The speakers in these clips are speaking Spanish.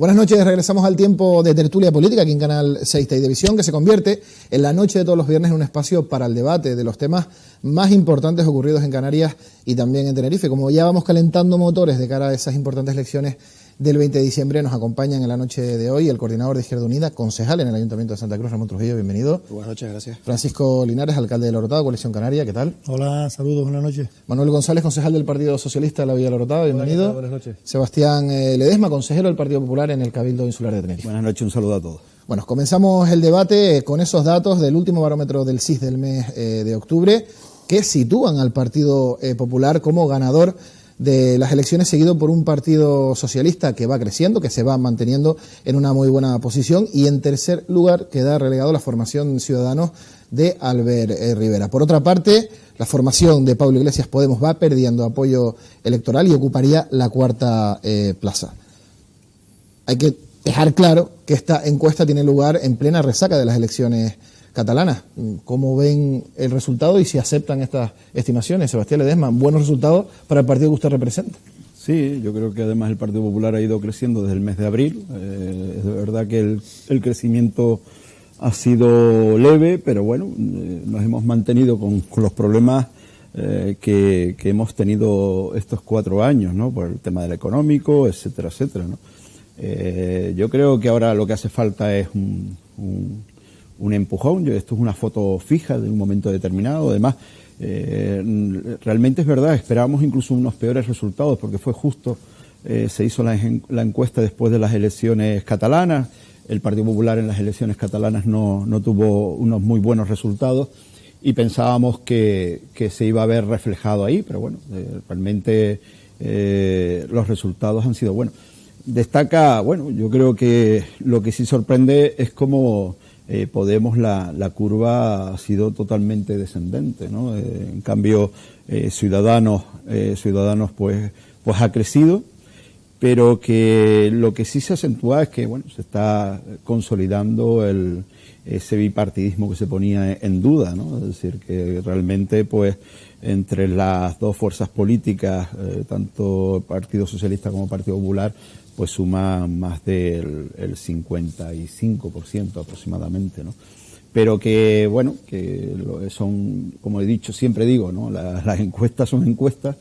Buenas noches, regresamos al tiempo de tertulia política aquí en Canal 6 Televisión, que se convierte en la noche de todos los viernes en un espacio para el debate de los temas más importantes ocurridos en Canarias y también en Tenerife. Como ya vamos calentando motores de cara a esas importantes elecciones del 20 de diciembre, nos acompañan en la noche de hoy el coordinador de Izquierda Unida, concejal en el Ayuntamiento de Santa Cruz, Ramón Trujillo, bienvenido. Buenas noches, gracias. Francisco Linares, alcalde de El Orotava, Coalición Canaria, ¿qué tal? Hola, saludos, buenas noches. Manuel González, concejal del Partido Socialista de la Villa del Orotava, bienvenido. Hola, buenas noches. Sebastián Ledesma, consejero del Partido Popular en el Cabildo Insular de Tenerife. Buenas noches, un saludo a todos. Bueno, comenzamos el debate con esos datos del último barómetro del CIS del mes de octubre, que sitúan al Partido Popular como ganador de las elecciones, seguido por un Partido Socialista que va creciendo, que se va manteniendo en una muy buena posición, y en tercer lugar queda relegado la formación Ciudadanos de Albert Rivera. Por otra parte, la formación de Pablo Iglesias Podemos va perdiendo apoyo electoral y ocuparía la cuarta plaza. Hay que dejar claro que esta encuesta tiene lugar en plena resaca de las elecciones catalanas. ¿Cómo ven el resultado y si aceptan estas estimaciones? Sebastián Ledesma, buenos resultados para el partido que usted representa. Sí, yo creo que además el Partido Popular ha ido creciendo desde el mes de abril. Es de verdad que el crecimiento ha sido leve, pero bueno, nos hemos mantenido con los problemas que hemos tenido estos 4 años, ¿no? Por el tema del económico, etcétera, etcétera, ¿no? Yo creo que ahora lo que hace falta es un empujón. Esto es una foto fija de un momento determinado. Además, realmente es verdad, esperábamos incluso unos peores resultados porque fue justo, se hizo la encuesta después de las elecciones catalanas. El Partido Popular en las elecciones catalanas no tuvo unos muy buenos resultados y pensábamos que se iba a ver reflejado ahí, pero bueno, realmente los resultados han sido buenos. Destaca, bueno, yo creo que lo que sí sorprende es cómo Podemos, la curva ha sido totalmente descendente, ¿no? En cambio, Ciudadanos pues ha crecido, pero que lo que sí se acentúa es que, bueno, se está consolidando ese bipartidismo que se ponía en duda, ¿no? Es decir, que realmente, pues, entre las dos fuerzas políticas, tanto Partido Socialista como Partido Popular, pues suma más del 55% aproximadamente, ¿no? Pero que, bueno, que son, como he dicho, siempre digo, ¿no? Las encuestas son encuestas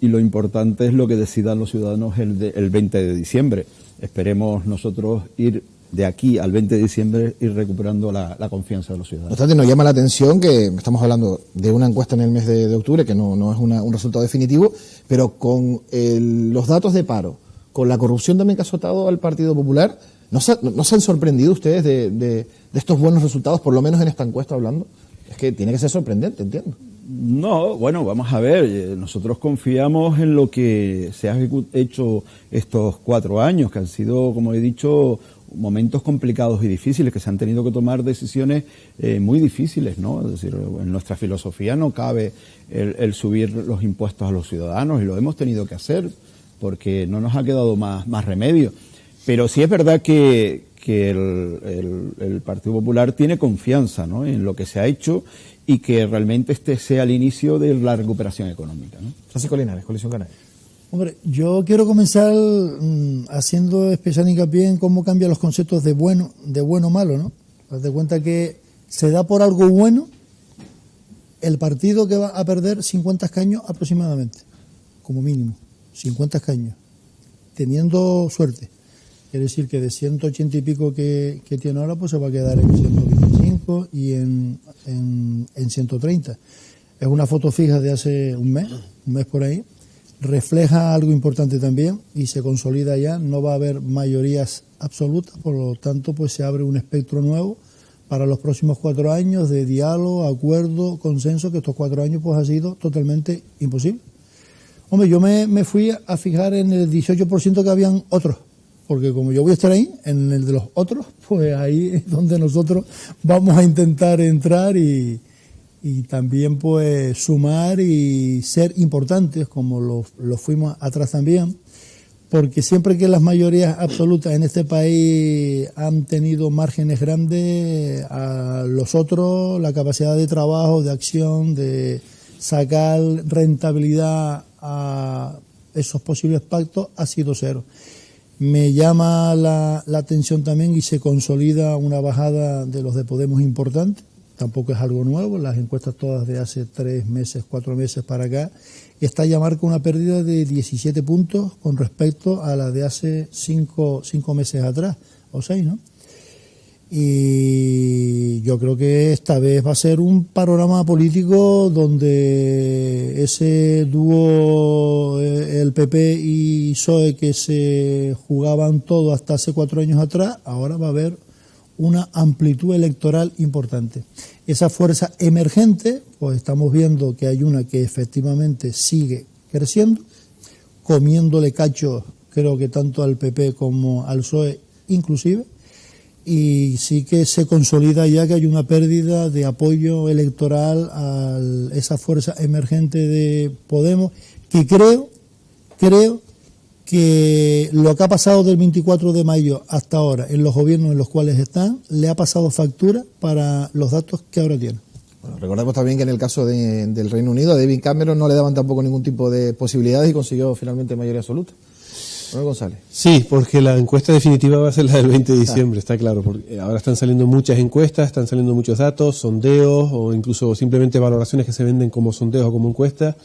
y lo importante es lo que decidan los ciudadanos el 20 de diciembre. Esperemos nosotros ir de aquí al 20 de diciembre ir recuperando la confianza de los ciudadanos. No obstante, nos llama la atención que estamos hablando de una encuesta en el mes de octubre, que no es un resultado definitivo, pero con los datos de paro, con la corrupción también que ha azotado al Partido Popular, ¿no se han sorprendido ustedes de estos buenos resultados, por lo menos en esta encuesta hablando? Es que tiene que ser sorprendente, entiendo. No, bueno, vamos a ver, nosotros confiamos en lo que se ha hecho estos 4 años, que han sido, como he dicho, momentos complicados y difíciles, que se han tenido que tomar decisiones muy difíciles, ¿no? Es decir, en nuestra filosofía no cabe el subir los impuestos a los ciudadanos y lo hemos tenido que hacer porque no nos ha quedado más remedio. Pero sí es verdad que el Partido Popular tiene confianza, ¿no? En lo que se ha hecho y que realmente este sea el inicio de la recuperación económica, ¿no? Francisco Linares, Coalición Canaria. Hombre, yo quiero comenzar haciendo especial hincapié en cómo cambian los conceptos de bueno o malo, ¿no? Haz de cuenta que se da por algo bueno el partido que va a perder 50 escaños aproximadamente, como mínimo, 50 escaños, teniendo suerte. Quiere decir que de 180 y pico que tiene ahora, pues se va a quedar en 125 y en 130. Es una foto fija de hace un mes por ahí. Refleja algo importante también y se consolida ya. No va a haber mayorías absolutas, por lo tanto, pues se abre un espectro nuevo para los próximos 4 años de diálogo, acuerdo, consenso, que estos 4 años pues ha sido totalmente imposible. Hombre, yo me fui a fijar en el 18% que habían otros, porque como yo voy a estar ahí, en el de los otros, pues ahí es donde nosotros vamos a intentar entrar y también pues sumar y ser importantes, como lo fuimos atrás también, porque siempre que las mayorías absolutas en este país han tenido márgenes grandes, a los otros la capacidad de trabajo, de acción, de sacar rentabilidad a esos posibles pactos ha sido cero. Me llama la atención también y se consolida una bajada de los de Podemos importante. Tampoco es algo nuevo, las encuestas todas de hace 3 meses, 4 meses para acá. Esta ya marca una pérdida de 17 puntos con respecto a la de hace 5 meses atrás, o 6, ¿no? Y yo creo que esta vez va a ser un panorama político donde ese dúo, el PP y PSOE, que se jugaban todo hasta hace 4 años atrás, ahora va a haber una amplitud electoral importante. Esa fuerza emergente, pues estamos viendo que hay una que efectivamente sigue creciendo, comiéndole cachos, creo que tanto al PP como al PSOE inclusive, y sí que se consolida ya que hay una pérdida de apoyo electoral a esa fuerza emergente de Podemos, que creo que lo que ha pasado del 24 de mayo hasta ahora en los gobiernos en los cuales están, le ha pasado factura para los datos que ahora tienen. Bueno, recordemos también que en el caso del Reino Unido, a David Cameron no le daban tampoco ningún tipo de posibilidades y consiguió finalmente mayoría absoluta. Manuel González. Sí, porque la encuesta definitiva va a ser la del 20 de diciembre, está claro. Porque ahora están saliendo muchas encuestas, están saliendo muchos datos, sondeos o incluso simplemente valoraciones que se venden como sondeos o como encuestas.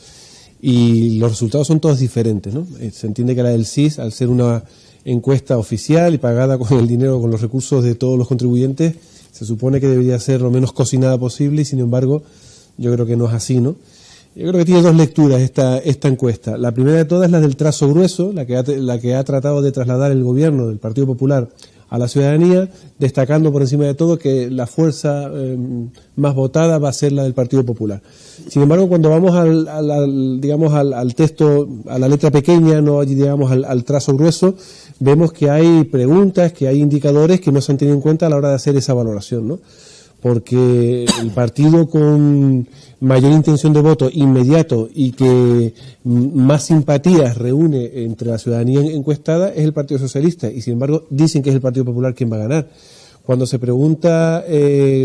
Y los resultados son todos diferentes, ¿no? Se entiende que la del CIS, al ser una encuesta oficial y pagada con el dinero, con los recursos de todos los contribuyentes, se supone que debería ser lo menos cocinada posible y, sin embargo, yo creo que no es así, ¿no? Yo creo que tiene 2 lecturas esta encuesta. La primera de todas es la del trazo grueso, la que ha tratado de trasladar el gobierno del Partido Popular a la ciudadanía, destacando por encima de todo que la fuerza más votada va a ser la del Partido Popular. Sin embargo, cuando vamos al texto, a la letra pequeña, no digamos al trazo grueso, vemos que hay preguntas, que hay indicadores que no se han tenido en cuenta a la hora de hacer esa valoración, ¿no? Porque el partido con mayor intención de voto inmediato y que más simpatías reúne entre la ciudadanía encuestada es el Partido Socialista, y sin embargo dicen que es el Partido Popular quien va a ganar. Cuando se pregunta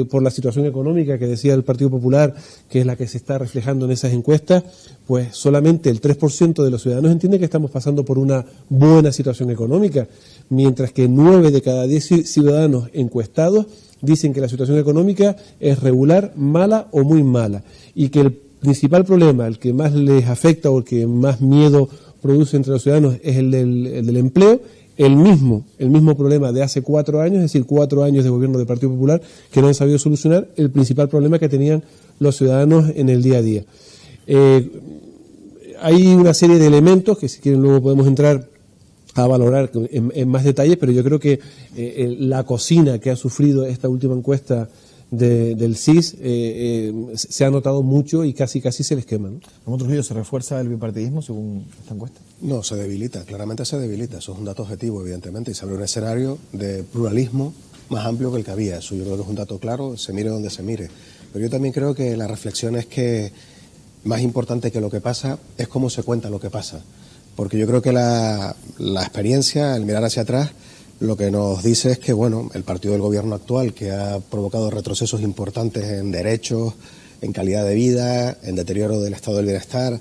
por la situación económica que decía el Partido Popular, que es la que se está reflejando en esas encuestas, pues solamente el 3% de los ciudadanos entiende que estamos pasando por una buena situación económica, mientras que 9 de cada 10 ciudadanos encuestados dicen que la situación económica es regular, mala o muy mala, y que el principal problema, el que más les afecta o el que más miedo produce entre los ciudadanos es el del empleo, el mismo problema de hace 4 años, es decir, 4 años de gobierno del Partido Popular que no han sabido solucionar el principal problema que tenían los ciudadanos en el día a día. Hay una serie de elementos que, si quieren, luego podemos entrar a valorar en más detalles, pero yo creo que la cocina que ha sufrido esta última encuesta del CIS se ha notado mucho y casi se les quema, ¿no? ¿Cómo Trujillo se refuerza el bipartidismo según esta encuesta? No, se debilita, claramente se debilita, eso es un dato objetivo, evidentemente, y se abre un escenario de pluralismo más amplio que el que había, eso yo creo que es un dato claro, se mire donde se mire. Pero yo también creo que la reflexión es que más importante que lo que pasa es cómo se cuenta lo que pasa. Porque yo creo que la experiencia, el mirar hacia atrás, lo que nos dice es que, bueno, el partido del gobierno actual, que ha provocado retrocesos importantes en derechos, en calidad de vida, en deterioro del estado del bienestar,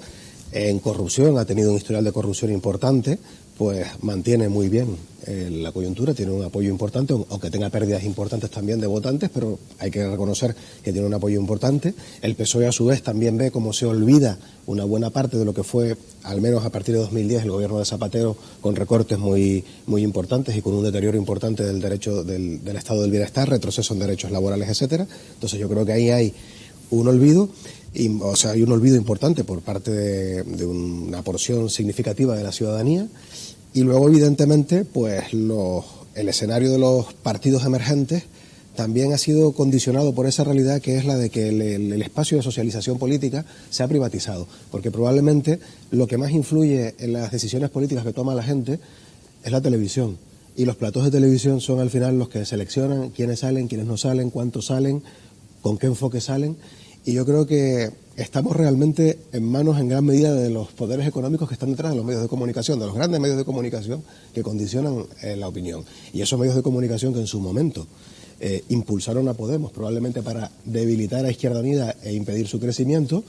en corrupción, ha tenido un historial de corrupción importante, pues mantiene muy bien la coyuntura, tiene un apoyo importante, aunque tenga pérdidas importantes también de votantes, pero hay que reconocer que tiene un apoyo importante. El PSOE, a su vez, también ve cómo se olvida una buena parte de lo que fue, al menos a partir de 2010, el gobierno de Zapatero, con recortes muy importantes y con un deterioro importante del derecho del estado del bienestar, retroceso en derechos laborales, etcétera. Entonces yo creo que ahí hay un olvido, hay un olvido importante por parte de una porción significativa de la ciudadanía. Y luego, evidentemente, pues el escenario de los partidos emergentes también ha sido condicionado por esa realidad, que es la de que el espacio de socialización política se ha privatizado, porque probablemente lo que más influye en las decisiones políticas que toma la gente es la televisión, y los platos de televisión son al final los que seleccionan quiénes salen, quiénes no salen, cuántos salen, con qué enfoque salen. Y yo creo que estamos realmente en manos en gran medida de los poderes económicos que están detrás de los medios de comunicación, de los grandes medios de comunicación que condicionan la opinión. Y esos medios de comunicación que en su momento impulsaron a Podemos, probablemente para debilitar a Izquierda Unida e impedir su crecimiento,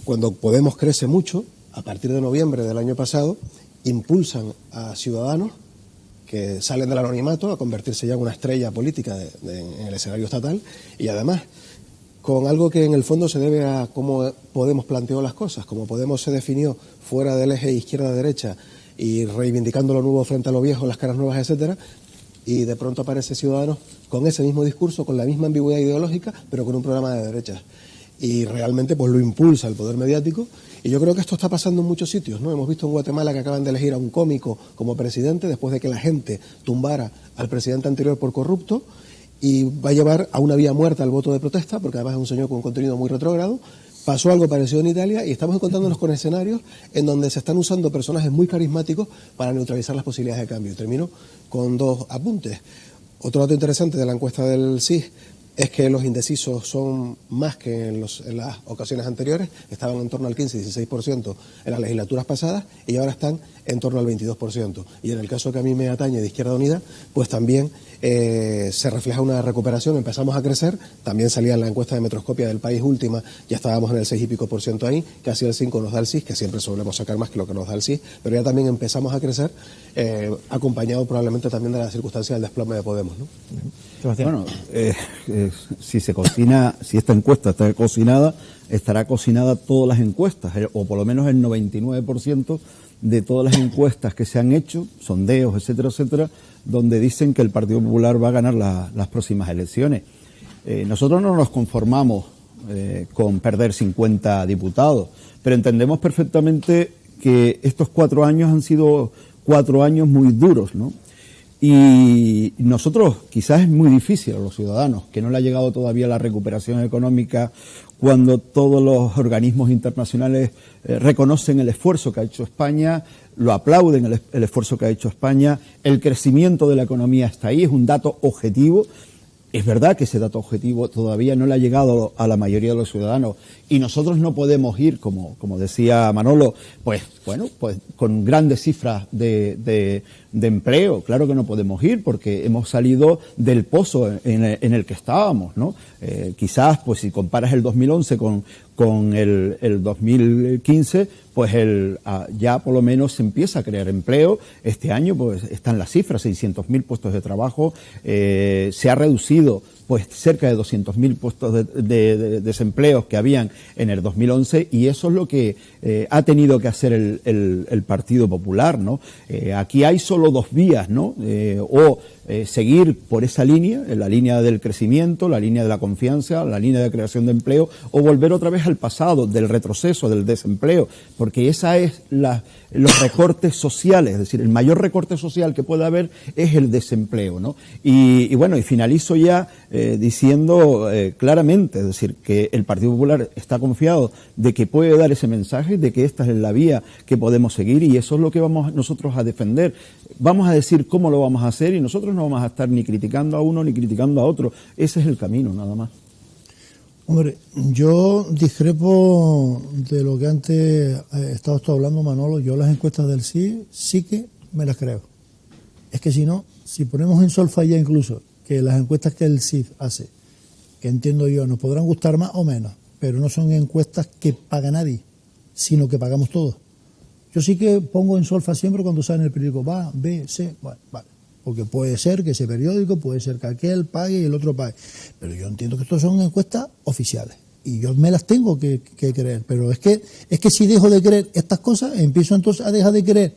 cuando Podemos crece mucho, a partir de noviembre del año pasado, impulsan a Ciudadanos que salen del anonimato a convertirse ya en una estrella política en el escenario estatal, y además con algo que en el fondo se debe a cómo Podemos planteó las cosas, cómo Podemos se definió fuera del eje izquierda-derecha y reivindicando lo nuevo frente a lo viejo, las caras nuevas, etcétera, y de pronto aparece Ciudadanos con ese mismo discurso, con la misma ambigüedad ideológica, pero con un programa de derechas. Y realmente pues lo impulsa el poder mediático, y yo creo que esto está pasando en muchos sitios, ¿no? Hemos visto en Guatemala que acaban de elegir a un cómico como presidente después de que la gente tumbara al presidente anterior por corrupto, y va a llevar a una vía muerta al voto de protesta, porque además es un señor con un contenido muy retrógrado. Pasó algo parecido en Italia y estamos encontrándonos con escenarios en donde se están usando personajes muy carismáticos para neutralizar las posibilidades de cambio. Y termino con 2 apuntes. Otro dato interesante de la encuesta del CIS es que los indecisos son más que en las ocasiones anteriores, estaban en torno al 15-16% en las legislaturas pasadas y ahora están en torno al 22%. Y en el caso que a mí me atañe de Izquierda Unida, pues también se refleja una recuperación, empezamos a crecer, también salía en la encuesta de Metroscopia del País última, ya estábamos en el 6 y pico por ciento ahí, casi el 5 nos da el CIS, que siempre solemos sacar más que lo que nos da el CIS, pero ya también empezamos a crecer, acompañado probablemente también de la circunstancia del desplome de Podemos, ¿no? Bueno, si esta encuesta está cocinada, estará cocinada todas las encuestas, o por lo menos el 99% de todas las encuestas que se han hecho, sondeos, etcétera, etcétera, donde dicen que el Partido Popular va a ganar las próximas elecciones. Nosotros no nos conformamos con perder 50 diputados, pero entendemos perfectamente que estos 4 años han sido 4 años muy duros, ¿no? Y nosotros, quizás es muy difícil a los ciudadanos, que no le ha llegado todavía la recuperación económica, cuando todos los organismos internacionales reconocen el esfuerzo que ha hecho España, lo aplauden el esfuerzo que ha hecho España, el crecimiento de la economía está ahí, es un dato objetivo. Es verdad que ese dato objetivo todavía no le ha llegado a la mayoría de los ciudadanos y nosotros no podemos ir, como decía Manolo, pues con grandes cifras de empleo. Claro que no podemos ir porque hemos salido del pozo en el que estábamos, ¿no? Quizás, pues si comparas el 2011 con el 2015, pues ya por lo menos se empieza a crear empleo. Este año pues están las cifras, 600.000 puestos de trabajo, se ha reducido pues cerca de 200.000 puestos de desempleos que habían en el 2011 y eso es lo que ha tenido que hacer el Partido Popular, ¿no? Aquí hay solo 2 vías, ¿no? Seguir por esa línea, la línea del crecimiento, la línea de la confianza, la línea de creación de empleo, o volver otra vez al pasado, del retroceso, del desempleo, porque esa es los recortes sociales, es decir, el mayor recorte social que puede haber es el desempleo, ¿no? Y bueno, y finalizo ya diciendo claramente, es decir, que el Partido Popular está confiado de que puede dar ese mensaje, de que esta es la vía que podemos seguir y eso es lo que vamos nosotros a defender. Vamos a decir cómo lo vamos a hacer y nosotros no vamos a estar ni criticando a uno ni criticando a otro. Ese es el camino, nada más. Hombre, yo discrepo de lo que antes estaba hablando Manolo. Yo las encuestas del sí que me las creo. Es que si no, si ponemos en solfa ya incluso que las encuestas que el CIF hace, que entiendo yo, nos podrán gustar más o menos, pero no son encuestas que paga nadie, sino que pagamos todos. Yo sí que pongo en solfa siempre cuando sale en el periódico, va, B, C, bueno, vale. Porque puede ser que ese periódico, puede ser que aquel pague y el otro pague. Pero yo entiendo que estas son encuestas oficiales. Y yo me las tengo que creer. Pero es que si dejo de creer estas cosas, empiezo entonces a dejar de creer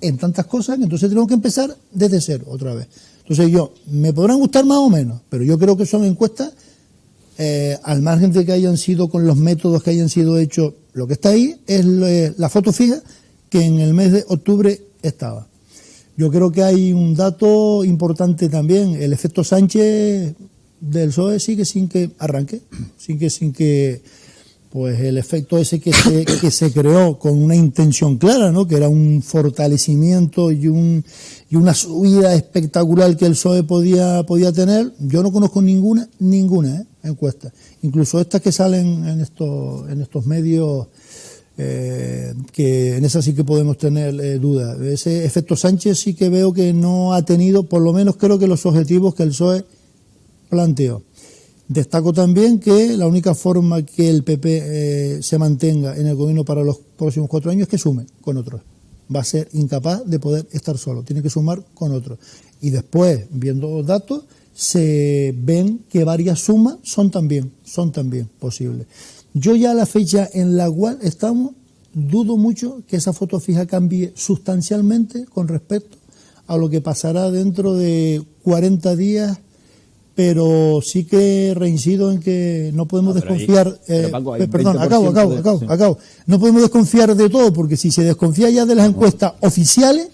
en tantas cosas, entonces tengo que empezar desde cero otra vez. Entonces me podrán gustar más o menos, pero yo creo que son encuestas, al margen de que hayan sido con los métodos que hayan sido hechos, lo que está ahí es la foto fija que en el mes de octubre estaba. Yo creo que hay un dato importante también, el efecto Sánchez del PSOE sigue sin que arranque, sin que pues el efecto ese que se creó con una intención clara, ¿no? Que era un fortalecimiento y una subida espectacular que el PSOE podía tener. Yo no conozco ninguna encuesta, incluso estas que salen en estos medios, que en esas sí que podemos tener dudas. Ese efecto Sánchez sí que veo que no ha tenido, por lo menos creo que los objetivos que el PSOE planteó. Destaco también que la única forma que el PP se mantenga en el gobierno para los próximos 4 años es que sume con otros. va a ser incapaz de poder estar solo, tiene que sumar con otro. Y después, viendo datos, se ven que varias sumas son también posibles. Yo ya a la fecha en la cual estamos, dudo mucho que esa foto fija cambie sustancialmente con respecto a lo que pasará dentro de 40 días, pero sí que reincido en que no podemos desconfiar. Acabo. No podemos desconfiar de todo, porque si se desconfía ya de las encuestas oficiales,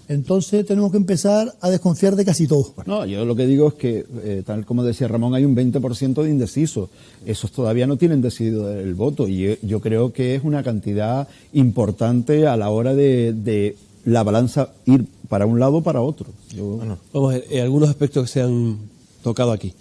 entonces tenemos que empezar a desconfiar de casi todo. No, yo lo que digo es que, tal como decía Ramón, hay un 20% de indecisos. Esos todavía no tienen decidido el voto, y yo creo que es una cantidad importante a la hora de la balanza ir para un lado o para otro. Vamos a ver, algunos aspectos que se han tocado aquí.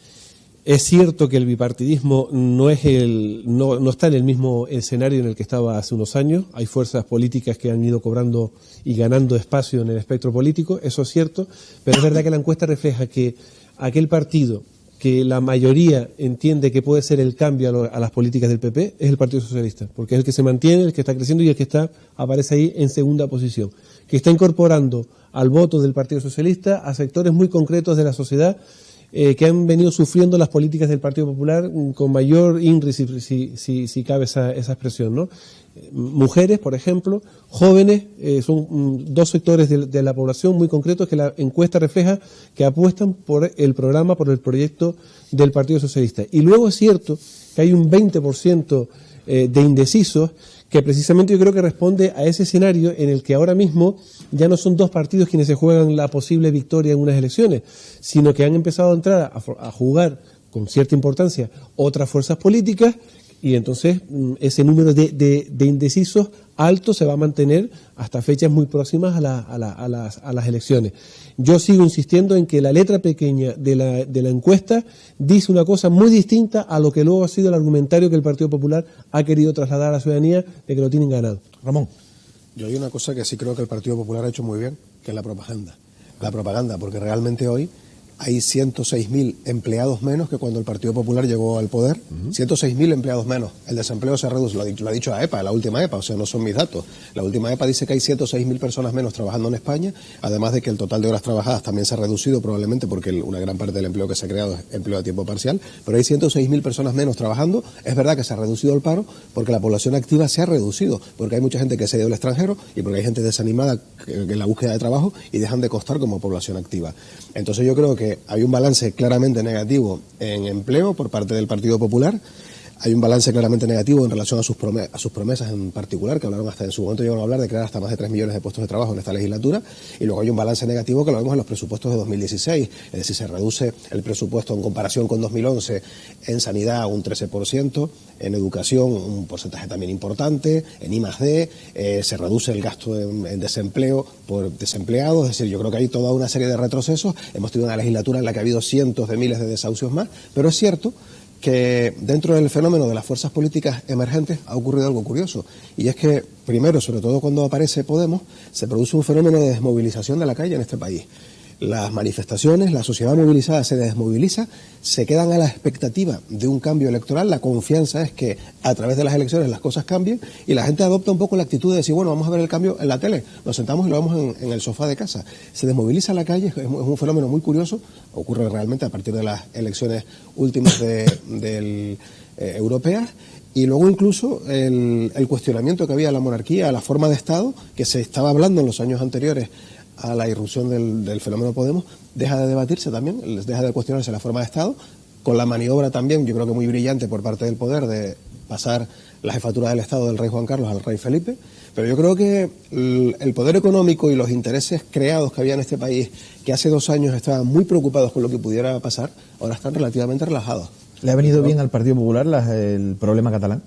Es cierto que el bipartidismo no está en el mismo escenario en el que estaba hace unos años. Hay fuerzas políticas que han ido cobrando y ganando espacio en el espectro político, eso es cierto, pero es verdad que la encuesta refleja que aquel partido que la mayoría entiende que puede ser el cambio a las políticas del PP es el Partido Socialista, porque es el que se mantiene, el que está creciendo y el que aparece ahí en segunda posición, que está incorporando al voto del Partido Socialista a sectores muy concretos de la sociedad que han venido sufriendo las políticas del Partido Popular con mayor INRI, si cabe esa expresión, ¿no? Mujeres, por ejemplo, jóvenes, son dos sectores de la población muy concretos que la encuesta refleja que apuestan por el programa, por el proyecto del Partido Socialista. Y luego es cierto que hay un 20% de indecisos que precisamente yo creo que responde a ese escenario en el que ahora mismo ya no son dos partidos quienes se juegan la posible victoria en unas elecciones, sino que han empezado a entrar a jugar con cierta importancia otras fuerzas políticas, y entonces ese número de indecisos alto se va a mantener hasta fechas muy próximas a las elecciones. Yo sigo insistiendo en que la letra pequeña de la encuesta dice una cosa muy distinta a lo que luego ha sido el argumentario que el Partido Popular ha querido trasladar a la ciudadanía de que lo tienen ganado. Ramón. Yo hay una cosa que sí creo que el Partido Popular ha hecho muy bien, que es la propaganda. La propaganda, porque realmente hoy hay 106.000 empleados menos que cuando el Partido Popular llegó al poder. 106.000 empleados menos. El desempleo se ha reducido, lo ha dicho la EPA, la última EPA, o sea, no son mis datos. La última EPA dice que hay 106.000 personas menos trabajando en España, además de que el total de horas trabajadas también se ha reducido probablemente porque una gran parte del empleo que se ha creado es empleo a tiempo parcial, pero hay 106.000 personas menos trabajando. Es verdad que se ha reducido el paro porque la población activa se ha reducido, porque hay mucha gente que se ha ido al extranjero y porque hay gente desanimada en la búsqueda de trabajo y dejan de costar como población activa. Entonces yo creo que hay un balance claramente negativo en empleo por parte del Partido Popular. Hay un balance claramente negativo en relación a sus promesas en particular, que hablaron hasta en su momento, llegaron a hablar de crear hasta más de 3 millones de puestos de trabajo en esta legislatura, y luego hay un balance negativo que lo vemos en los presupuestos de 2016, es decir, se reduce el presupuesto en comparación con 2011 en sanidad un 13%, en educación un porcentaje también importante, en I+D, se reduce el gasto en desempleo por desempleados, es decir, yo creo que hay toda una serie de retrocesos. Hemos tenido una legislatura en la que ha habido cientos de miles de desahucios más, pero es cierto que dentro del fenómeno de las fuerzas políticas emergentes ha ocurrido algo curioso, y es que, primero, sobre todo cuando aparece Podemos, se produce un fenómeno de desmovilización de la calle en este país. Las manifestaciones, la sociedad movilizada se desmoviliza, se quedan a la expectativa de un cambio electoral. La confianza es que a través de las elecciones las cosas cambien, y la gente adopta un poco la actitud de decir, bueno, vamos a ver el cambio en la tele, nos sentamos y lo vemos en el sofá de casa. Se desmoviliza la calle, es un fenómeno muy curioso, ocurre realmente a partir de las elecciones últimas europeas. Y luego incluso el cuestionamiento que había a la monarquía, a la forma de Estado, que se estaba hablando en los años anteriores a la irrupción del fenómeno Podemos, deja de debatirse también, deja de cuestionarse la forma de Estado, con la maniobra también, yo creo que muy brillante por parte del poder, de pasar la jefatura del Estado del rey Juan Carlos al rey Felipe. Pero yo creo que el poder económico y los intereses creados que había en este país, que hace 2 años estaban muy preocupados con lo que pudiera pasar, ahora están relativamente relajados. ¿Le ha venido bien al Partido Popular el problema catalán?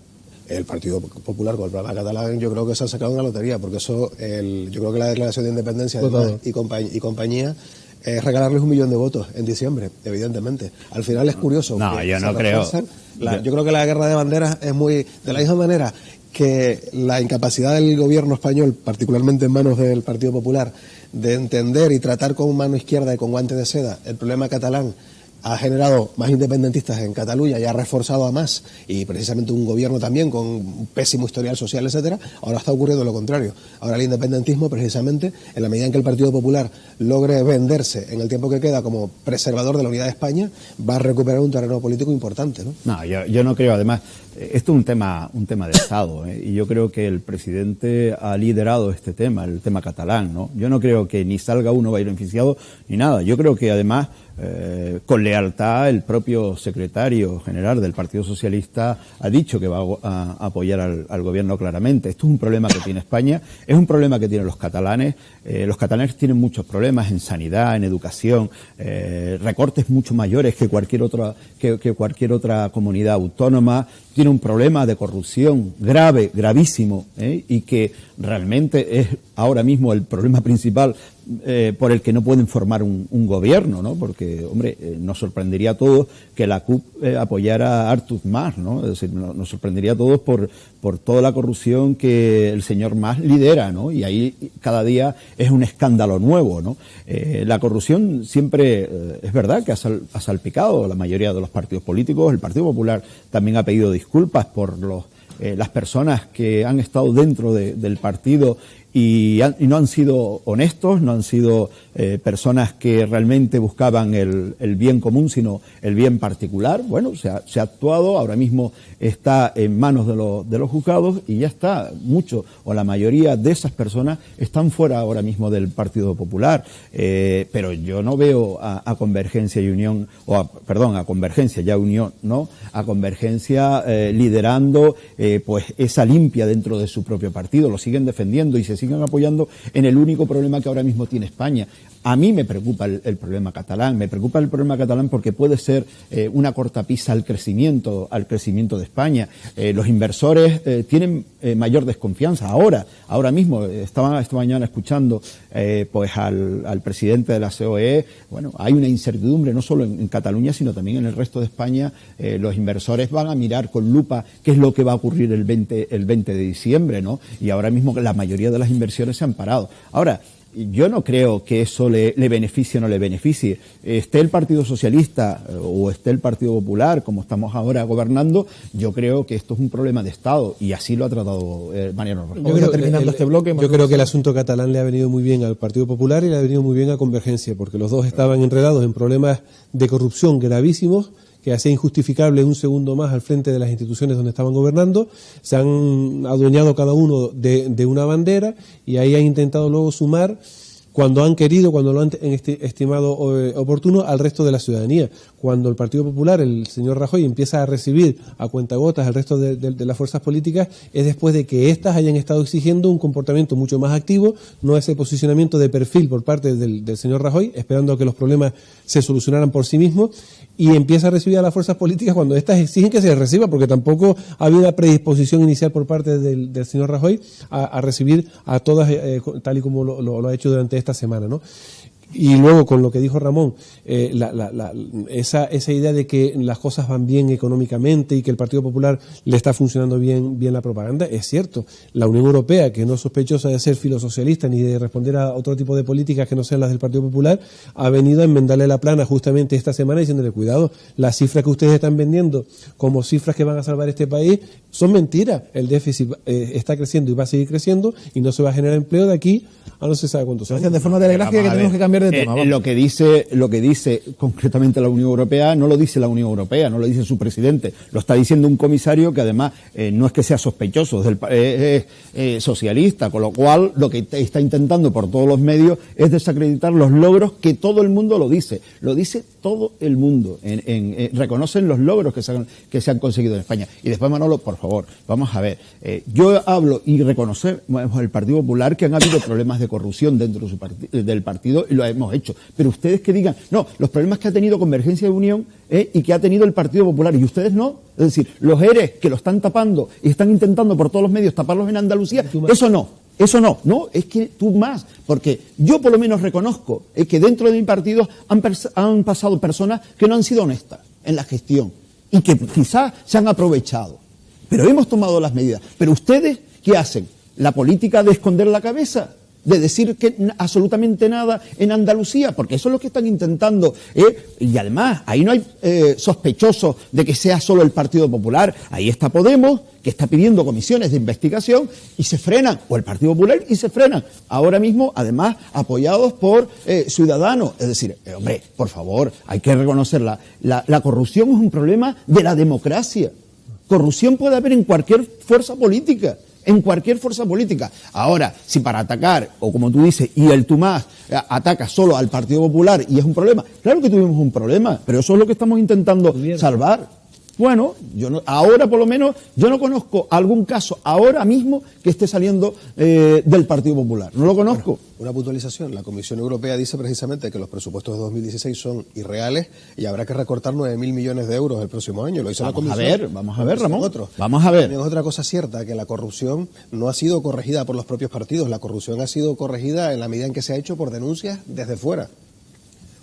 El Partido Popular con el problema catalán, yo creo que se han sacado una lotería, porque eso, yo creo que la declaración de independencia y compañía es regalarles 1 millón de votos en diciembre, evidentemente. Al final es curioso. No, yo no creo. Yo creo que la guerra de banderas es muy, de la misma manera que la incapacidad del gobierno español, particularmente en manos del Partido Popular, de entender y tratar con mano izquierda y con guante de seda el problema catalán, ha generado más independentistas en Cataluña y ha reforzado a más, y precisamente un gobierno también con un pésimo historial social, etcétera. Ahora está ocurriendo lo contrario. Ahora el independentismo, precisamente, en la medida en que el Partido Popular logre venderse en el tiempo que queda como preservador de la unidad de España, va a recuperar un terreno político importante, ¿no? No, yo no creo. Además, esto es un tema de Estado, y yo creo que el presidente ha liderado este tema, el tema catalán, ¿no? Yo no creo que ni salga uno beneficiado ni nada. Yo creo que además, con lealtad, el propio secretario general del Partido Socialista ha dicho que va a apoyar al gobierno claramente. Esto es un problema que tiene España, es un problema que tienen los catalanes. Los catalanes tienen muchos problemas en sanidad, en educación, recortes mucho mayores que cualquier otra comunidad autónoma. Tiene un problema de corrupción grave, gravísimo, y que realmente es ahora mismo el problema principal por el que no pueden formar un gobierno, ¿no? Porque, hombre, nos sorprendería a todos que la CUP apoyara a Artur Mas, ¿no? Es decir, nos sorprendería a todos por toda la corrupción que el señor Mas lidera, ¿no? Y ahí cada día es un escándalo nuevo, ¿no? La corrupción siempre, es verdad que ha salpicado la mayoría de los partidos políticos. El Partido Popular también ha pedido disculpas por las personas que han estado dentro del partido y no han sido honestos, no han sido personas que realmente buscaban el bien común, sino el bien particular. Bueno, se ha actuado, ahora mismo está en manos de los juzgados y ya está. Mucho o la mayoría de esas personas están fuera ahora mismo del Partido Popular, pero yo no veo a Convergencia y Unión, a Convergencia, ya Unión, ¿no? A Convergencia liderando pues esa limpia dentro de su propio partido. Lo siguen defendiendo y se siguen apoyando en el único problema que ahora mismo tiene España. A mí me preocupa el problema catalán, porque puede ser una cortapisa al crecimiento de España. Los inversores tienen mayor desconfianza. Ahora mismo, estaba esta mañana escuchando pues al presidente de la COE. Bueno, hay una incertidumbre no solo en Cataluña, sino también en el resto de España. Los inversores van a mirar con lupa qué es lo que va a ocurrir el 20 de diciembre, ¿no? Y ahora mismo la mayoría de las inversiones se han parado. Ahora, yo no creo que eso le beneficie o no le beneficie. Esté el Partido Socialista o esté el Partido Popular, como estamos ahora gobernando, yo creo que esto es un problema de Estado y así lo ha tratado Mariano Rajoy. Yo creo que el asunto catalán le ha venido muy bien al Partido Popular y le ha venido muy bien a Convergencia, porque los dos estaban enredados en problemas de corrupción gravísimos que hacía injustificable un segundo más al frente de las instituciones donde estaban gobernando. Se han adueñado cada uno de una bandera y ahí han intentado luego sumar cuando han querido, cuando lo han estimado oportuno, al resto de la ciudadanía. Cuando el Partido Popular, el señor Rajoy, empieza a recibir a cuentagotas al resto de las fuerzas políticas, es después de que éstas hayan estado exigiendo un comportamiento mucho más activo, no ese posicionamiento de perfil por parte del señor Rajoy, esperando a que los problemas se solucionaran por sí mismos, y empieza a recibir a las fuerzas políticas cuando éstas exigen que se les reciba, porque tampoco había una predisposición inicial por parte del señor Rajoy a recibir a todas tal y como lo ha hecho durante esta semana, ¿no? Y luego, con lo que dijo Ramón, esa idea de que las cosas van bien económicamente y que el Partido Popular le está funcionando bien la propaganda, es cierto. La Unión Europea, que no es sospechosa de ser filosocialista ni de responder a otro tipo de políticas que no sean las del Partido Popular, ha venido a enmendarle la plana justamente esta semana diciéndole, cuidado, las cifras que ustedes están vendiendo como cifras que van a salvar este país son mentiras. El déficit está creciendo y va a seguir creciendo y no se va a generar empleo de aquí a no se sabe cuántos años. De forma telegráfica que tenemos que cambiar de tema. Lo que dice concretamente la Unión Europea no lo dice la Unión Europea, no lo dice su presidente, lo está diciendo un comisario que además no es que sea sospechoso, es socialista, con lo cual lo que está intentando por todos los medios es desacreditar los logros que todo el mundo lo dice todo el mundo, reconocen los logros que se han conseguido en España. Y después, Manolo, por favor, vamos a ver, yo hablo y reconocer el Partido Popular que han habido problemas de corrupción dentro del partido y lo hemos hecho, pero ustedes que digan, no, los problemas que ha tenido Convergencia y Unión y que ha tenido el Partido Popular y ustedes no, es decir, los ERE que lo están tapando y están intentando por todos los medios taparlos en Andalucía, eso no, es que tú más, porque yo por lo menos reconozco que dentro de mi partido han pasado personas que no han sido honestas en la gestión y que quizás se han aprovechado, pero hemos tomado las medidas. Pero ustedes, ¿qué hacen? ¿La política de esconder la cabeza? de decir que absolutamente nada en Andalucía, porque eso es lo que están intentando, y además ahí no hay sospechosos de que sea solo el Partido Popular, ahí está Podemos, que está pidiendo comisiones de investigación y se frenan, o el Partido Popular y se frenan, ahora mismo además apoyados por Ciudadanos, es decir, hombre, por favor, hay que reconocerla, la corrupción es un problema de la democracia, corrupción puede haber en cualquier fuerza política. En cualquier fuerza política. Ahora, si para atacar, o como tú dices, y el Tomás ataca solo al Partido Popular y es un problema, claro que tuvimos un problema, pero eso es lo que estamos intentando salvar. Bueno, ahora por lo menos, yo no conozco algún caso ahora mismo que esté saliendo del Partido Popular. No lo conozco. Bueno, una puntualización. La Comisión Europea dice precisamente que los presupuestos de 2016 son irreales y habrá que recortar 9.000 millones de euros el próximo año. Lo hizo la Comisión. Vamos a ver, Ramón. Vamos a ver. También es otra cosa cierta, que la corrupción no ha sido corregida por los propios partidos. La corrupción ha sido corregida en la medida en que se ha hecho por denuncias desde fuera.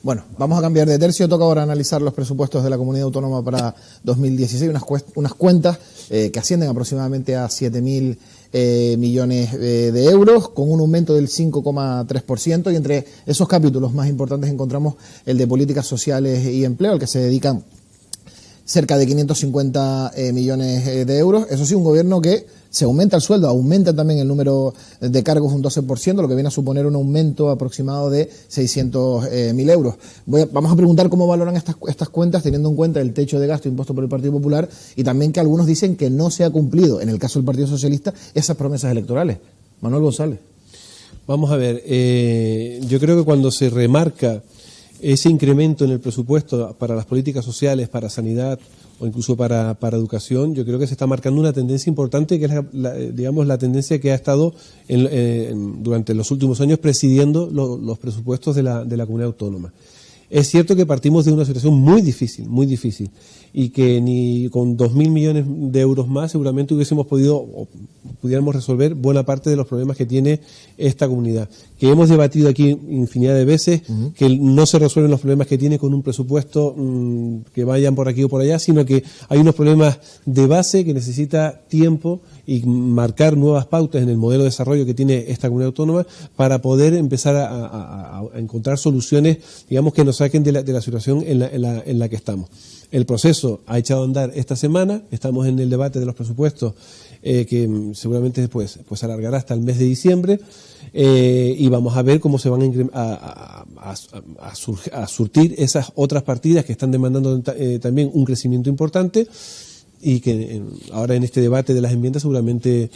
Bueno, vamos a cambiar de tercio. Toca ahora analizar los presupuestos de la Comunidad Autónoma para 2016, unas cuentas que ascienden aproximadamente a 7.000 millones de euros, con un aumento del 5,3%, y entre esos capítulos más importantes encontramos el de políticas sociales y empleo, al que se dedican cerca de 550 millones de euros. Eso sí, un gobierno que se aumenta el sueldo, aumenta también el número de cargos un 12%, lo que viene a suponer un aumento aproximado de 600.000 euros. Vamos a preguntar cómo valoran estas cuentas, teniendo en cuenta el techo de gasto impuesto por el Partido Popular y también que algunos dicen que no se ha cumplido, en el caso del Partido Socialista, esas promesas electorales. Manuel González. Vamos a ver, yo creo que cuando se remarca ese incremento en el presupuesto para las políticas sociales, para sanidad o incluso para educación, yo creo que se está marcando una tendencia importante, que es la tendencia que ha estado durante los últimos años presidiendo los presupuestos de la comunidad autónoma. Es cierto que partimos de una situación muy difícil, y que ni con 2.000 millones de euros más seguramente hubiésemos podido o pudiéramos resolver buena parte de los problemas que tiene esta comunidad. Que hemos debatido aquí infinidad de veces, que no se resuelven los problemas que tiene con un presupuesto que vayan por aquí o por allá, sino que hay unos problemas de base que necesita tiempo y marcar nuevas pautas en el modelo de desarrollo que tiene esta comunidad autónoma para poder empezar a encontrar soluciones, digamos, que nos saquen de la situación en la que estamos. El proceso ha echado a andar esta semana, estamos en el debate de los presupuestos que seguramente después pues alargará hasta el mes de diciembre, y vamos a ver cómo se van a surtir esas otras partidas que están demandando también un crecimiento importante, y que ahora en este debate de las enmiendas seguramente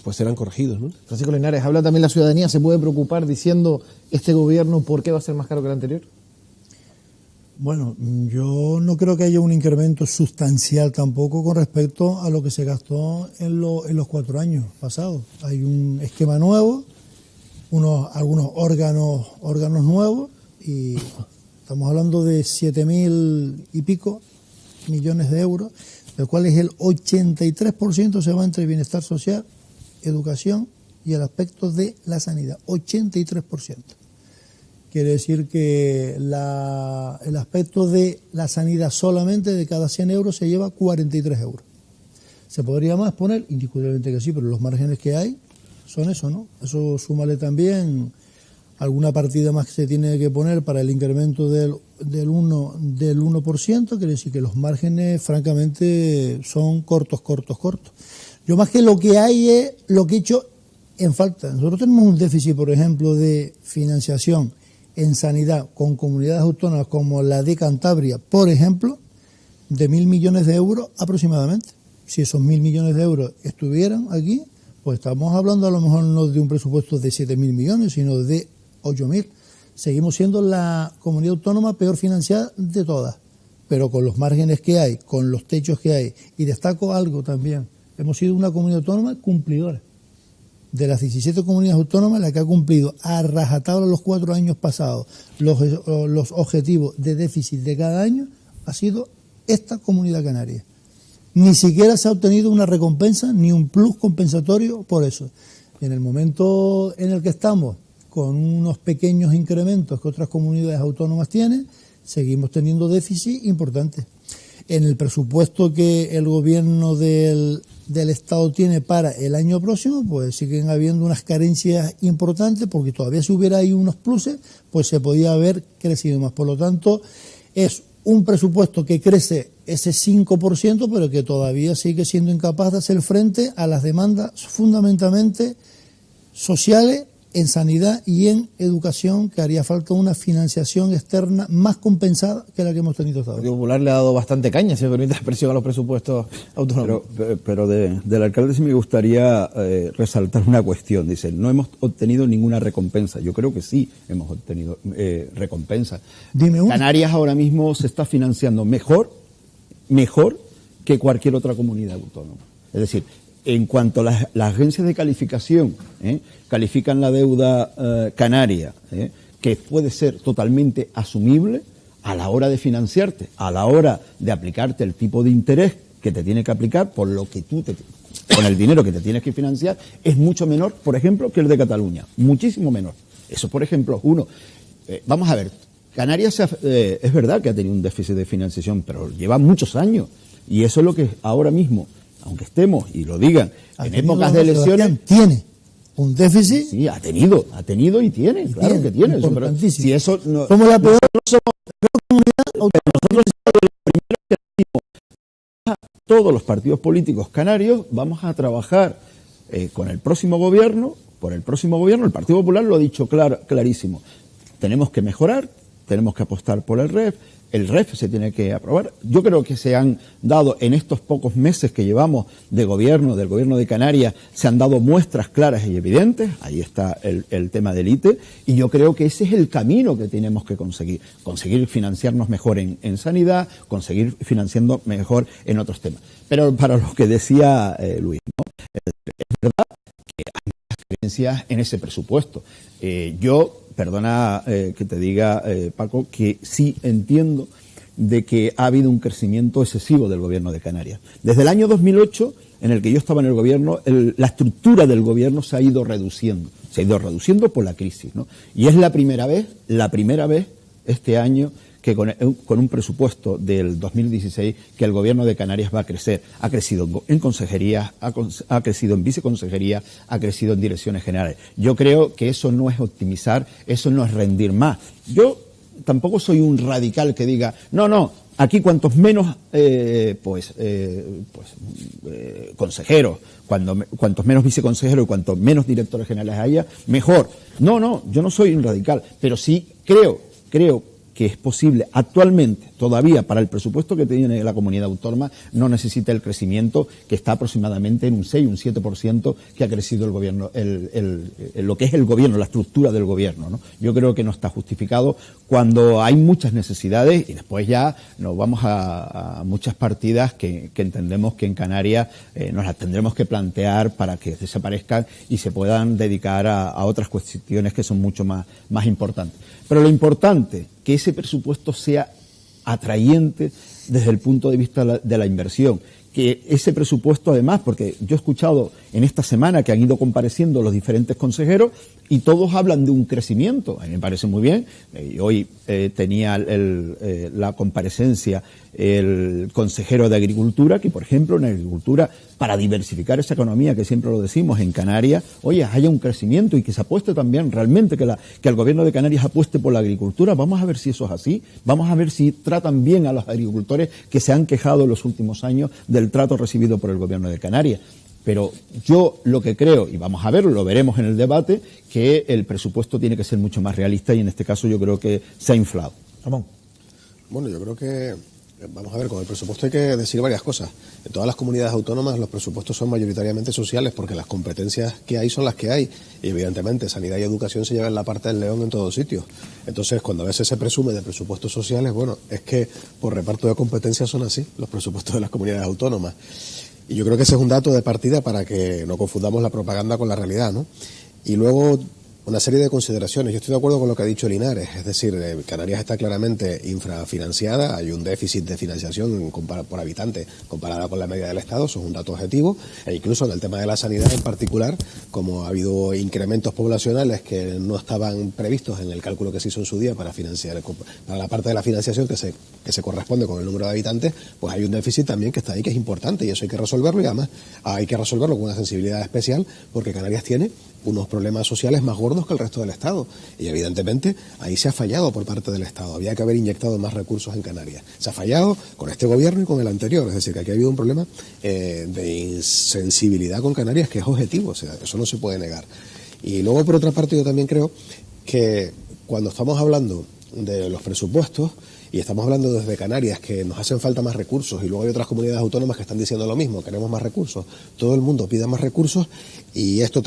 pues serán corregidos, ¿no? Francisco Linares, habla también la ciudadanía, ¿se puede preocupar diciendo este gobierno por qué va a ser más caro que el anterior? Bueno, yo no creo que haya un incremento sustancial tampoco con respecto a lo que se gastó en los 4 años pasados. Hay un esquema nuevo, algunos órganos nuevos, y estamos hablando de 7.000 y pico millones de euros, del cual el 83% se va entre bienestar social, educación y el aspecto de la sanidad. 83%. Quiere decir que el aspecto de la sanidad solamente de cada 100 euros se lleva 43 euros. ¿Se podría más poner? Indiscutiblemente que sí, pero los márgenes que hay son eso, ¿no? Eso súmale también alguna partida más que se tiene que poner para el incremento del 1%, quiere decir que los márgenes francamente son cortos. Yo más que lo que hay es lo que he hecho en falta. Nosotros tenemos un déficit, por ejemplo, de financiación en sanidad con comunidades autónomas como la de Cantabria, por ejemplo, de 1.000 millones de euros aproximadamente. Si esos 1.000 millones de euros estuvieran aquí, pues estamos hablando a lo mejor no de un presupuesto de 7.000 millones, sino de 8.000. Seguimos siendo la comunidad autónoma peor financiada de todas, pero con los márgenes que hay, con los techos que hay, y destaco algo también, hemos sido una comunidad autónoma cumplidora. De las 17 comunidades autónomas, la que ha cumplido a rajatabla los 4 años pasados los objetivos de déficit de cada año ha sido esta comunidad canaria. Ni siquiera se ha obtenido una recompensa ni un plus compensatorio por eso. Y en el momento en el que estamos, con unos pequeños incrementos que otras comunidades autónomas tienen, seguimos teniendo déficit importantes. en el presupuesto que el gobierno del Estado tiene para el año próximo, pues siguen habiendo unas carencias importantes, porque todavía si hubiera ahí unos pluses, pues se podía haber crecido más. Por lo tanto, es un presupuesto que crece ese 5%, pero que todavía sigue siendo incapaz de hacer frente a las demandas fundamentalmente sociales en sanidad y en educación, que haría falta una financiación externa más compensada que la que hemos tenido hasta El ahora. Partido Popular le ha dado bastante caña, si me permite la expresión, a los presupuestos autonómicos. Pero del alcalde sí me gustaría resaltar una cuestión. Dice, no hemos obtenido ninguna recompensa. Yo creo que sí hemos obtenido recompensa. Dime una. Canarias ahora mismo se está financiando mejor que cualquier otra comunidad autónoma. Es decir, en cuanto a las agencias de calificación califican la deuda canaria, que puede ser totalmente asumible a la hora de financiarte, a la hora de aplicarte el tipo de interés que te tiene que aplicar por lo que con el dinero que te tienes que financiar, es mucho menor, por ejemplo, que el de Cataluña, muchísimo menor. Eso, por ejemplo, es uno. Vamos a ver, Canarias es verdad que ha tenido un déficit de financiación, pero lleva muchos años, y eso es lo que ahora mismo, aunque estemos, y lo digan, en épocas de elecciones... Tiene un déficit. Sí, ha tenido y tiene, claro que tiene. Eso, pero si eso no, somos la peor comunidad autónoma. Nosotros somos los primeros que decimos, todos los partidos políticos canarios vamos a trabajar con el próximo gobierno, el Partido Popular lo ha dicho clarísimo. Tenemos que mejorar, tenemos que apostar por el REF se tiene que aprobar. Yo creo que se han dado, en estos pocos meses que llevamos del gobierno de Canarias, se han dado muestras claras y evidentes. Ahí está el tema del ITE, y yo creo que ese es el camino que tenemos que conseguir financiarnos mejor en sanidad, conseguir financiando mejor en otros temas. Pero para lo que decía Luis, ¿no? Es verdad que hay muchas carencias en ese presupuesto. Perdona que te diga, Paco, que sí entiendo de que ha habido un crecimiento excesivo del gobierno de Canarias. Desde el año 2008, en el que yo estaba en el gobierno, la estructura del gobierno se ha ido reduciendo por la crisis, ¿no? Y es la primera vez este año que con un presupuesto del 2016 que el gobierno de Canarias va a crecer. Ha crecido en consejerías, ha crecido en viceconsejería, ha crecido en direcciones generales. Yo creo que eso no es optimizar, eso no es rendir más. Yo tampoco soy un radical que diga, no, aquí cuantos menos consejeros, cuantos menos viceconsejeros y cuantos menos directores generales haya, mejor. No, yo no soy un radical, pero sí creo que es posible actualmente, todavía para el presupuesto que tiene la comunidad autónoma, no necesita el crecimiento que está aproximadamente en un 6, un 7% que ha crecido el gobierno, lo que es el gobierno, la estructura del gobierno, ¿no? Yo creo que no está justificado cuando hay muchas necesidades, y después ya nos vamos a muchas partidas que entendemos que en Canarias nos las tendremos que plantear para que desaparezcan y se puedan dedicar a otras cuestiones que son mucho más importantes. Pero lo importante, que ese presupuesto sea atrayente desde el punto de vista de la inversión. Que ese presupuesto, además, porque yo he escuchado en esta semana que han ido compareciendo los diferentes consejeros y todos hablan de un crecimiento. A mí me parece muy bien. Hoy tenía la comparecencia el consejero de Agricultura, que, por ejemplo, en Agricultura, para diversificar esa economía, que siempre lo decimos, en Canarias, haya un crecimiento y que se apueste también realmente, que el gobierno de Canarias apueste por la agricultura. Vamos a ver si eso es así. Vamos a ver si tratan bien a los agricultores que se han quejado en los últimos años del trato recibido por el gobierno de Canarias. Pero yo lo que creo, y vamos a verlo, lo veremos en el debate, que el presupuesto tiene que ser mucho más realista y en este caso yo creo que se ha inflado. Ramón. Bueno, yo creo que, vamos a ver, con el presupuesto hay que decir varias cosas. En todas las comunidades autónomas los presupuestos son mayoritariamente sociales porque las competencias que hay son las que hay. Y evidentemente sanidad y educación se llevan la parte del león en todos sitios. Entonces, cuando a veces se presume de presupuestos sociales, bueno, es que por reparto de competencias son así los presupuestos de las comunidades autónomas. Y yo creo que ese es un dato de partida para que no confundamos la propaganda con la realidad, ¿no? Y luego, una serie de consideraciones. Yo estoy de acuerdo con lo que ha dicho Linares, es decir, Canarias está claramente infrafinanciada, hay un déficit de financiación por habitante comparada con la media del Estado, eso es un dato objetivo, e incluso en el tema de la sanidad en particular, como ha habido incrementos poblacionales que no estaban previstos en el cálculo que se hizo en su día para financiar, para la parte de la financiación que se corresponde con el número de habitantes, pues hay un déficit también que está ahí, que es importante, y eso hay que resolverlo, y además hay que resolverlo con una sensibilidad especial, porque Canarias tiene unos problemas sociales más gordos que el resto del Estado. Y evidentemente ahí se ha fallado por parte del Estado. Había que haber inyectado más recursos en Canarias. Se ha fallado con este gobierno y con el anterior. Es decir, que aquí ha habido un problema de insensibilidad con Canarias que es objetivo. O sea, eso no se puede negar. Y luego, por otra parte, yo también creo que cuando estamos hablando de los presupuestos, y estamos hablando desde Canarias que nos hacen falta más recursos, y luego hay otras comunidades autónomas que están diciendo lo mismo, queremos más recursos, todo el mundo pide más recursos, y esto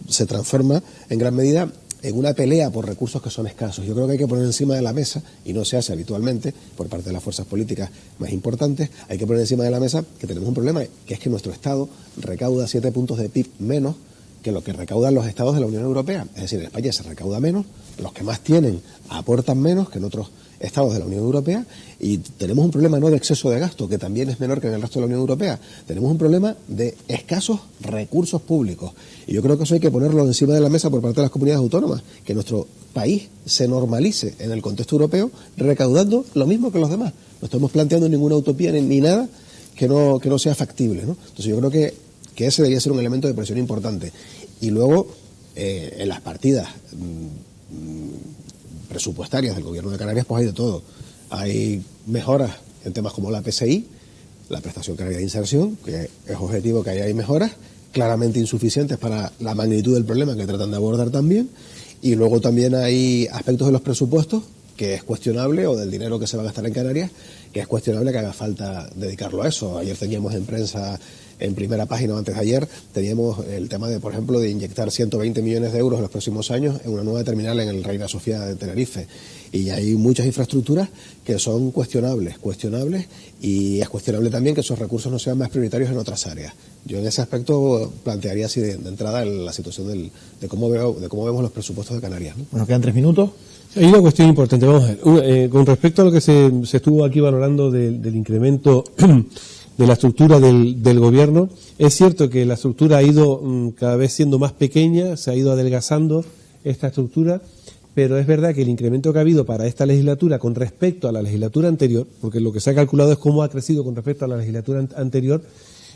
se transforma en gran medida en una pelea por recursos que son escasos. Yo creo que hay que poner encima de la mesa, y no se hace habitualmente por parte de las fuerzas políticas más importantes, hay que poner encima de la mesa que tenemos un problema, que es que nuestro Estado recauda 7 puntos de PIB menos que lo que recaudan los estados de la Unión Europea. Es decir, en España se recauda menos, los que más tienen aportan menos que en otros estados de la Unión Europea, y tenemos un problema no de exceso de gasto, que también es menor que en el resto de la Unión Europea, tenemos un problema de escasos recursos públicos, y yo creo que eso hay que ponerlo encima de la mesa por parte de las comunidades autónomas, que nuestro país se normalice en el contexto europeo recaudando lo mismo que los demás. No estamos planteando ninguna utopía ni nada que no sea factible, ¿no? Entonces yo creo que ese debería ser un elemento de presión importante. Y luego, en las partidas presupuestarias del Gobierno de Canarias, pues hay de todo. Hay mejoras en temas como la PSI, la Prestación Canaria de Inserción, que es objetivo que hay mejoras, claramente insuficientes para la magnitud del problema que tratan de abordar también. Y luego también hay aspectos de los presupuestos que es cuestionable, o del dinero que se va a gastar en Canarias, que es cuestionable que haga falta dedicarlo a eso. Ayer teníamos en prensa, en primera página o antes de ayer, teníamos el tema de, por ejemplo, de inyectar 120 millones de euros en los próximos años en una nueva terminal en el Reina Sofía de Tenerife. Y hay muchas infraestructuras que son cuestionables, y es cuestionable también que esos recursos no sean más prioritarios en otras áreas. Yo en ese aspecto plantearía así de entrada la situación de cómo vemos los presupuestos de Canarias, ¿no? Bueno, quedan 3 minutos. Hay una cuestión importante, vamos a ver, con respecto a lo que se estuvo aquí valorando del incremento de la estructura del gobierno, es cierto que la estructura ha ido cada vez siendo más pequeña, se ha ido adelgazando esta estructura, pero es verdad que el incremento que ha habido para esta legislatura con respecto a la legislatura anterior, porque lo que se ha calculado es cómo ha crecido con respecto a la legislatura anterior,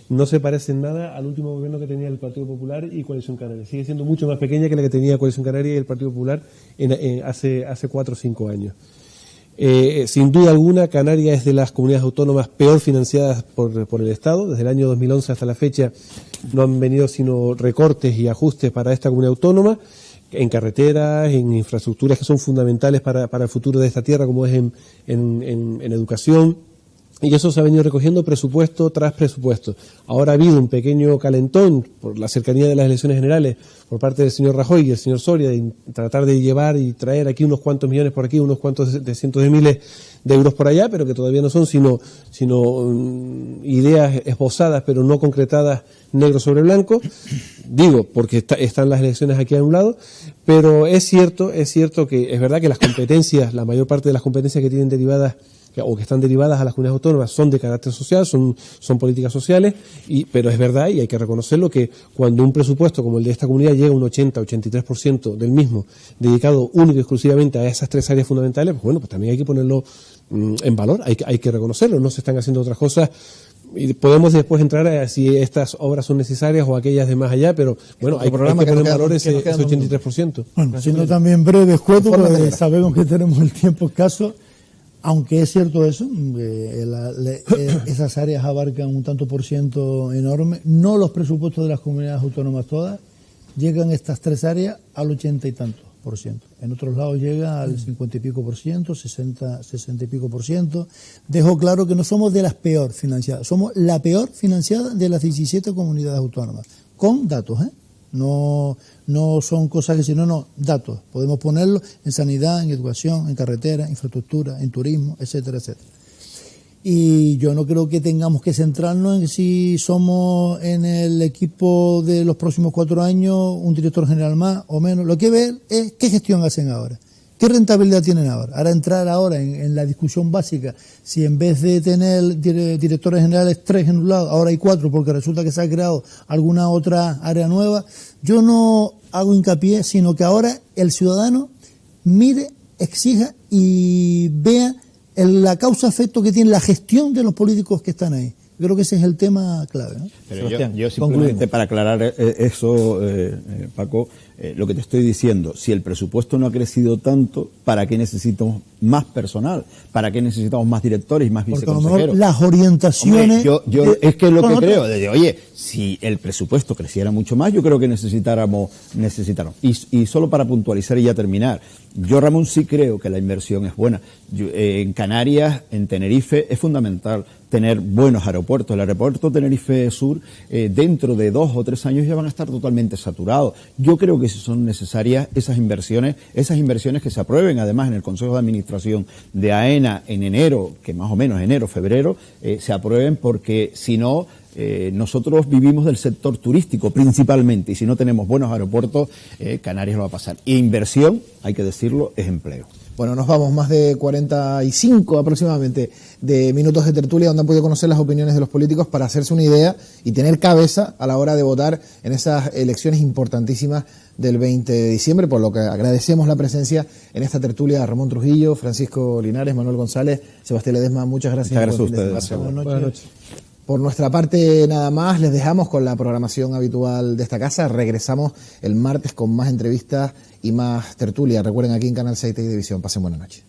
no se parece en nada al último gobierno que tenía el Partido Popular y Coalición Canaria. Sigue siendo mucho más pequeña que la que tenía Coalición Canaria y el Partido Popular hace 4 o 5 años. Sin duda alguna, Canarias es de las comunidades autónomas peor financiadas por el Estado. Desde el año 2011 hasta la fecha no han venido sino recortes y ajustes para esta comunidad autónoma, en carreteras, en infraestructuras que son fundamentales para el futuro de esta tierra, como es en educación. Y eso se ha venido recogiendo presupuesto tras presupuesto. Ahora ha habido un pequeño calentón por la cercanía de las elecciones generales por parte del señor Rajoy y el señor Soria de tratar de llevar y traer aquí unos cuantos millones por aquí, unos cuantos de cientos de miles de euros por allá, pero que todavía no son sino ideas esbozadas pero no concretadas negro sobre blanco. Digo, porque están las elecciones aquí a un lado, pero es cierto que es verdad que las competencias, la mayor parte de las competencias que tienen derivadas o que están derivadas a las comunidades autónomas son de carácter social, son políticas sociales, pero es verdad y hay que reconocerlo que cuando un presupuesto como el de esta comunidad llega a un 80-83% del mismo dedicado único y exclusivamente a esas 3 áreas fundamentales, pues bueno, pues también hay que ponerlo en valor, hay que reconocerlo, no se están haciendo otras cosas. Y podemos después entrar a si estas obras son necesarias o aquellas de más allá, pero bueno, hay que poner en valor ese 83%. Bueno, siendo también breve, escueto, porque sabemos que tenemos el tiempo escaso. Aunque es cierto eso, esas áreas abarcan un tanto por ciento enorme, no los presupuestos de las comunidades autónomas todas, llegan estas 3 áreas al 80 y tantos por ciento. En otros lados llega al 50 y pico por ciento, 60 y pico por ciento. Dejo claro que no somos de las peor financiadas, somos la peor financiada de las 17 comunidades autónomas, con datos, No son cosas que no, datos. Podemos ponerlos en sanidad, en educación, en carretera, infraestructura, en turismo, etcétera, etcétera. Y yo no creo que tengamos que centrarnos en si somos en el equipo de los próximos 4 años un director general más o menos. Lo que ver es qué gestión hacen ahora, qué rentabilidad tienen ahora. Ahora entrar ahora en la discusión básica, si en vez de tener directores generales 3 en un lado, ahora hay 4 porque resulta que se ha creado alguna otra área nueva, yo no hago hincapié, sino que ahora el ciudadano mire, exija y vea la causa-efecto que tiene la gestión de los políticos que están ahí. Yo creo que ese es el tema clave, ¿no? Pero yo simplemente para aclarar eso, Paco, lo que te estoy diciendo, si el presupuesto no ha crecido tanto, ¿para qué necesitamos más personal? ¿Para qué necesitamos más directores y más Porque a lo viceconsejeros? mejor las orientaciones... Hombre, es que lo que creo, oye, si el presupuesto creciera mucho más, yo creo que necesitáramos. Y solo para puntualizar y ya terminar, yo, Ramón, sí creo que la inversión es buena. En Canarias, en Tenerife, es fundamental tener buenos aeropuertos. El aeropuerto Tenerife Sur, dentro de 2 o 3 años ya van a estar totalmente saturados. Yo creo que son necesarias esas inversiones que se aprueben, además, en el Consejo de Administración de AENA en enero, que más o menos enero, febrero, se aprueben, porque si no, nosotros vivimos del sector turístico principalmente, y si no tenemos buenos aeropuertos, Canarias lo va a pasar. Y inversión, hay que decirlo, es empleo. Bueno, nos vamos más de 45 aproximadamente de minutos de tertulia donde han podido conocer las opiniones de los políticos para hacerse una idea y tener cabeza a la hora de votar en esas elecciones importantísimas del 20 de diciembre, por lo que agradecemos la presencia en esta tertulia a Ramón Trujillo, Francisco Linares, Manuel González, Sebastián Ledesma. Muchas gracias. Muchas gracias a ustedes. Buenas noches. Por nuestra parte nada más, les dejamos con la programación habitual de esta casa. Regresamos el martes con más entrevistas y más tertulia. Recuerden, aquí en Canal 6 Televisión. Pasen buena noche.